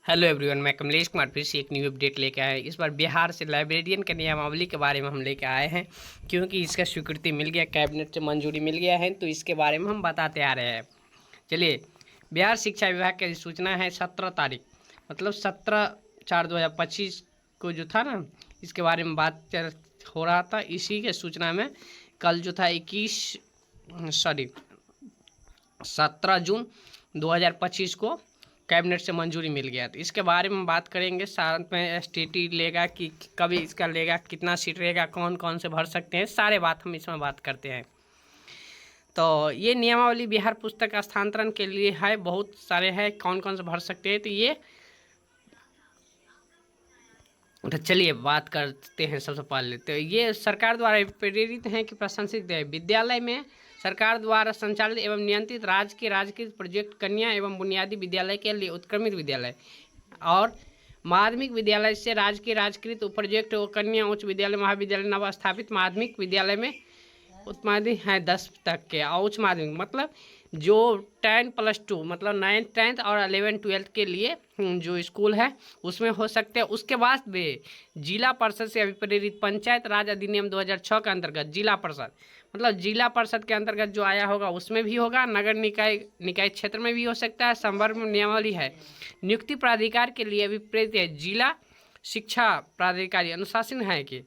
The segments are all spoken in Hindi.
हेलो एवरीवन, मैं कमलेश कुमार फिर से एक न्यू अपडेट लेके आया। इस बार बिहार से लाइब्रेरियन के नियमावली के बारे में हम लेके आए हैं, क्योंकि इसका स्वीकृति मिल गया, कैबिनेट से मंजूरी मिल गया है, तो इसके बारे में हम बताते आ रहे हैं। चलिए, बिहार शिक्षा विभाग की सूचना है 17 तारीख, मतलब 17/4/2025 को जो था ना, इसके बारे में बात हो रहा था। इसी के सूचना में कल जो था 17 जून 2025 को कैबिनेट से मंजूरी मिल गया। तो इसके बारे में बात करेंगे, साथ में एसटीटी लेगा कि कभी इसका लेगा, कितना सीट रहेगा, कौन कौन से भर सकते हैं, सारे बात हम इसमें बात करते हैं। तो ये नियमावली बिहार पुस्तक स्थानांतरण के लिए है, बहुत सारे हैं, कौन कौन से भर सकते हैं। तो चलिए बात करते हैं। सबसे पहले तो ये सरकार द्वारा प्रेरित हैं कि प्रशंसित है। विद्यालय में सरकार द्वारा संचालित एवं नियंत्रित राजकीय प्रोजेक्ट कन्या एवं बुनियादी विद्यालय के लिए उत्क्रमित विद्यालय और माध्यमिक विद्यालय से राजकृत प्रोजेक्ट कन्या उच्च विद्यालय महाविद्यालय नव स्थापित माध्यमिक विद्यालय में उत्पादित हैं 10 तक के, और उच्च माध्यमिक मतलब जो 10+2 मतलब 9th 10th और 11th 12th के लिए जो स्कूल है उसमें हो सकते हैं। उसके बाद भी जिला परिषद से अभिप्रेरित पंचायत राज अधिनियम 2006 के अंतर्गत जिला परिषद मतलब जिला परिषद के अंतर्गत जो आया होगा उसमें भी होगा, नगर निकाय क्षेत्र में भी हो सकता है। संवर्ग में नियमावली है। नियुक्ति प्राधिकार के लिए अभिप्रेरित है जिला शिक्षा प्राधिकारी अनुशासन है कि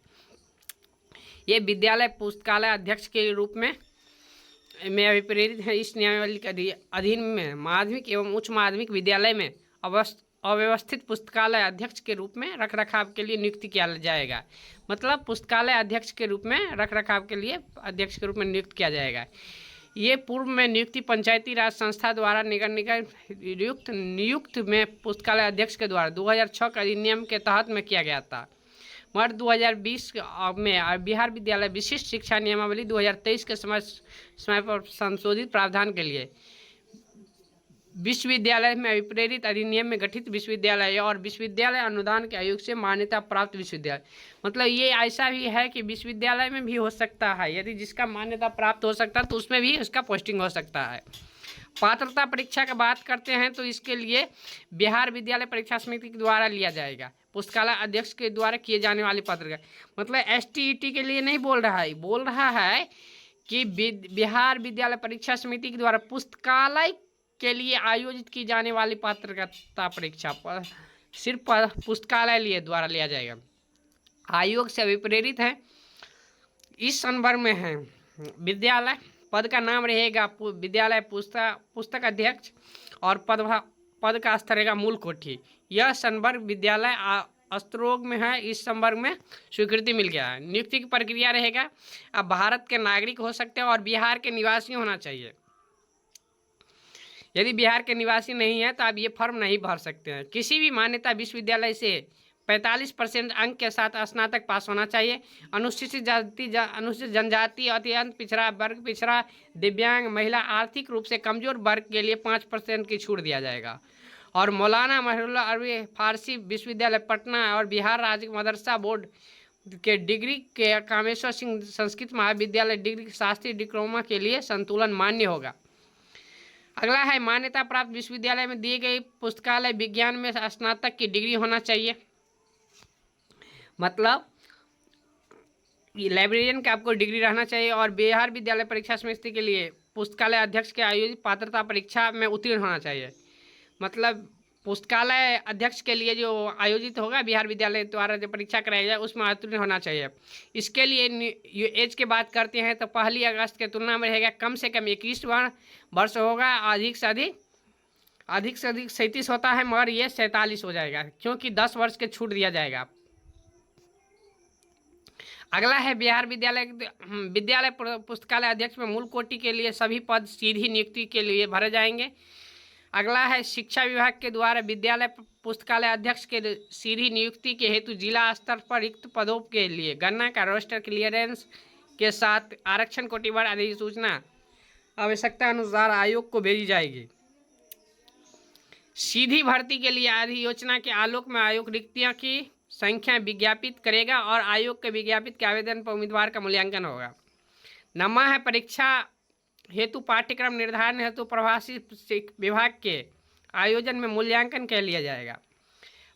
ये विद्यालय पुस्तकालय अध्यक्ष के रूप में अभिप्रेरित है। इस नियमावली के अधीन में माध्यमिक एवं उच्च माध्यमिक विद्यालय में अव्यवस्थित पुस्तकालय अध्यक्ष के रूप में रखरखाव के लिए नियुक्ति किया जाएगा। मतलब पुस्तकालय अध्यक्ष के रूप में रखरखाव के लिए अध्यक्ष के रूप में नियुक्त किया जाएगा। ये पूर्व में नियुक्ति पंचायती राज संस्था द्वारा नगर निगम नियुक्त में पुस्तकालय अध्यक्ष के द्वारा 2006 के अधिनियम के तहत में किया गया था। मार्च 2020 में बिहार विद्यालय विशिष्ट शिक्षा नियमावली 2023 के समय पर संशोधित प्रावधान के लिए विश्वविद्यालय में अभिप्रेरित अधिनियम में गठित विश्वविद्यालय और विश्वविद्यालय अनुदान के आयोग से मान्यता प्राप्त विश्वविद्यालय, मतलब ये ऐसा भी है कि विश्वविद्यालय में भी हो सकता है, यदि जिसका मान्यता प्राप्त हो सकता है तो उसमें भी उसका पोस्टिंग हो सकता है। पात्रता परीक्षा की बात करते हैं तो इसके लिए बिहार विद्यालय परीक्षा समिति के द्वारा लिया जाएगा। पुस्तकालय अध्यक्ष के द्वारा किए जाने वाली पत्रिका, मतलब एसटीईटी के लिए नहीं बोल रहा है, बोल रहा है कि बिहार विद्यालय परीक्षा समिति के द्वारा पुस्तकालय के लिए आयोजित की जाने वाली पात्रता परीक्षा पर सिर्फ पुस्तकालय लिए द्वारा लिया जाएगा। आयोग से अभिप्रेरित है। इस संदर्भ में है विद्यालय पद का नाम रहेगा विद्यालय पुस्तक अध्यक्ष और पद का स्तर रहेगा मूल कोठी। यह संवर्ग विद्यालय अस्त्रोग में है। इस संवर्ग में स्वीकृति मिल गया है। नियुक्ति की प्रक्रिया रहेगा, अब भारत के नागरिक हो सकते हैं और बिहार के निवासी होना चाहिए। यदि बिहार के निवासी नहीं है तो आप ये फॉर्म नहीं भर सकते हैं। किसी भी मान्यता विश्वविद्यालय से 45% अंक के साथ स्नातक पास होना चाहिए। अनुसूचित जाति अनुसूचित जनजाति अत्यंत पिछड़ा वर्ग पिछड़ा दिव्यांग महिला आर्थिक रूप से कमजोर वर्ग के लिए 5% की छूट दिया जाएगा। और मौलाना महरुल्ला अरबी फारसी विश्वविद्यालय पटना और बिहार राज्य मदरसा बोर्ड के डिग्री के कामेश्वर सिंह संस्कृत महाविद्यालय डिग्री शास्त्रीय डिप्लोमा के लिए संतुलन मान्य होगा। अगला है मान्यता प्राप्त विश्वविद्यालय में दी गई पुस्तकालय विज्ञान में स्नातक की डिग्री होना चाहिए। मतलब लाइब्रेरियन का आपको डिग्री रहना चाहिए और बिहार विद्यालय परीक्षा समिति के लिए पुस्तकालय अध्यक्ष के आयोजित पात्रता परीक्षा में उत्तीर्ण होना चाहिए। मतलब पुस्तकालय अध्यक्ष के लिए जो आयोजित होगा बिहार विद्यालय द्वारा जो परीक्षा कराई जाए उसमें उत्तीर्ण होना चाहिए। इसके लिए एज की बात करते हैं तो 1 अगस्त के तुलना में रहेगा कम से कम 21 वर्ष होगा, अधिक से अधिक 37 होता है, मगर ये 47 हो जाएगा क्योंकि 10 वर्ष के छूट दिया जाएगा। अगला है बिहार विद्यालय पुस्तकालय अध्यक्ष में मूल कोटि के लिए सभी पद सीधी नियुक्ति के लिए भरे जाएंगे। अगला है शिक्षा विभाग के द्वारा विद्यालय पुस्तकालय अध्यक्ष के सीधी नियुक्ति के हेतु जिला स्तर पर रिक्त पदों के लिए गणना का रोस्टर क्लियरेंस के साथ आरक्षण कोटिवार अधिसूचना आवश्यकता अनुसार आयोग को भेजी जाएगी। सीधी भर्ती के लिए अधियोजना के आलोक में आयोग रिक्तियों की संख्या विज्ञापित करेगा और आयोग के विज्ञापित के आवेदन पर उम्मीदवार का मूल्यांकन होगा। नमा है परीक्षा हेतु पाठ्यक्रम निर्धारण हेतु प्रवासी विभाग के आयोजन में मूल्यांकन कर लिया जाएगा।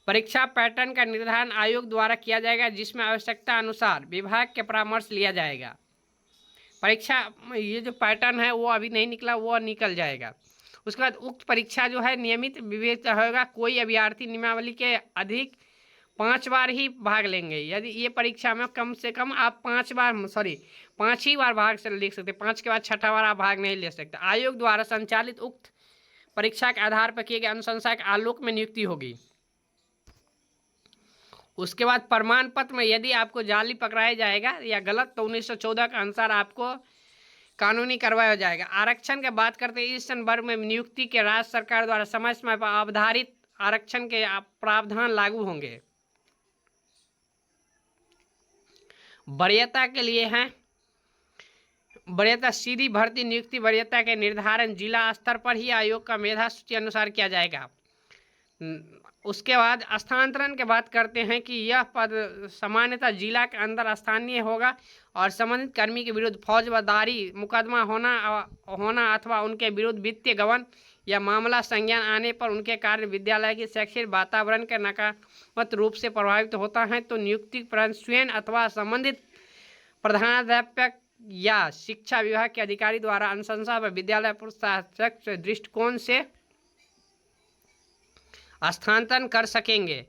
परीक्षा पैटर्न का निर्धारण आयोग द्वारा किया जाएगा, जिसमें आवश्यकता अनुसार विभाग के परामर्श लिया जाएगा। परीक्षा ये जो पैटर्न है वो अभी नहीं निकला, वो निकल जाएगा। उसके बाद उक्त परीक्षा जो है नियमित विवेचना होगा। कोई अभ्यर्थी नियमावली के अधिक 5 बार ही भाग लेंगे। यदि ये परीक्षा में कम से कम आप 5 ही बार भाग से लिख सकते, 5 के बाद 6ठा बार आप भाग नहीं ले सकते। आयोग द्वारा संचालित उक्त परीक्षा के आधार पर किए गए अनुशंसा के आलोक में नियुक्ति होगी। उसके बाद प्रमाण पत्र में यदि आपको जाली पकड़ाया जाएगा या गलत तो 1914 के अनुसार आपको कानूनी कार्रवाई हो जाएगा। आरक्षण की बात करते हैं, इस संदर्भ में नियुक्ति के राज्य सरकार द्वारा समय समय पर आधारित आरक्षण के प्रावधान लागू होंगे। वरीयता के लिए हैं, वरीयता सीधी भर्ती नियुक्ति वरीयता के निर्धारण जिला स्तर पर ही आयोग का मेधा सूची अनुसार किया जाएगा। उसके बाद स्थानांतरण की बात करते हैं कि यह पद सामान्यतः जिला के अंदर स्थानीय होगा और संबंधित कर्मी के विरुद्ध फौजदारी मुकदमा होना अथवा उनके विरुद्ध वित्तीय गबन या मामला संज्ञान आने पर उनके कार्य विद्यालय के शैक्षिक वातावरण के नकारात्मक रूप से प्रभावित होता है तो नियुक्ति पर स्वयं अथवा संबंधित प्रधानाध्यापक या शिक्षा विभाग के अधिकारी द्वारा अनुशंसा पर विद्यालय प्रशासक दृष्टिकोण से स्थानांतरण कर सकेंगे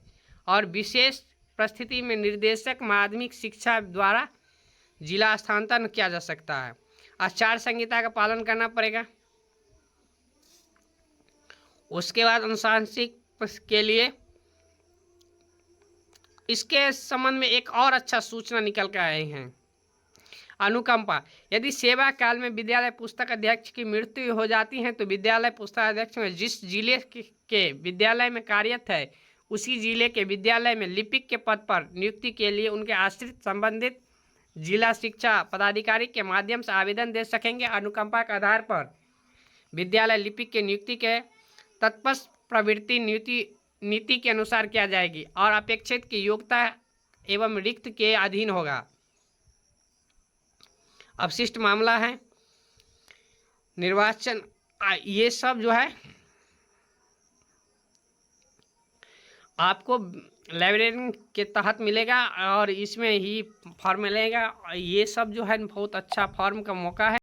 और विशेष परिस्थिति में निर्देशक माध्यमिक शिक्षा द्वारा जिला स्थानांतरण किया जा सकता है। आचार संहिता का पालन करना पड़ेगा। उसके बाद अनुशासनिक के लिए इसके संबंध में एक और अच्छा सूचना निकल कर आए हैं। अनुकंपा, यदि सेवा काल में विद्यालय पुस्तक अध्यक्ष की मृत्यु हो जाती है तो विद्यालय पुस्तक अध्यक्ष में जिस जिले के विद्यालय में कार्यरत है उसी जिले के विद्यालय में लिपिक के पद पर नियुक्ति के लिए उनके आश्रित संबंधित जिला शिक्षा पदाधिकारी के माध्यम से आवेदन दे सकेंगे। अनुकंपा के आधार पर विद्यालय लिपिक के नियुक्ति के तत्पश्चात प्रवृत्ति नीति के अनुसार किया जाएगी और अपेक्षित की योग्यता एवं रिक्त के अधीन होगा। अपशिष्ट मामला है निर्वाचन, ये सब जो है आपको लाइब्रेरी के तहत मिलेगा और इसमें ही फॉर्म मिलेगा। ये सब जो है बहुत अच्छा फॉर्म का मौका है।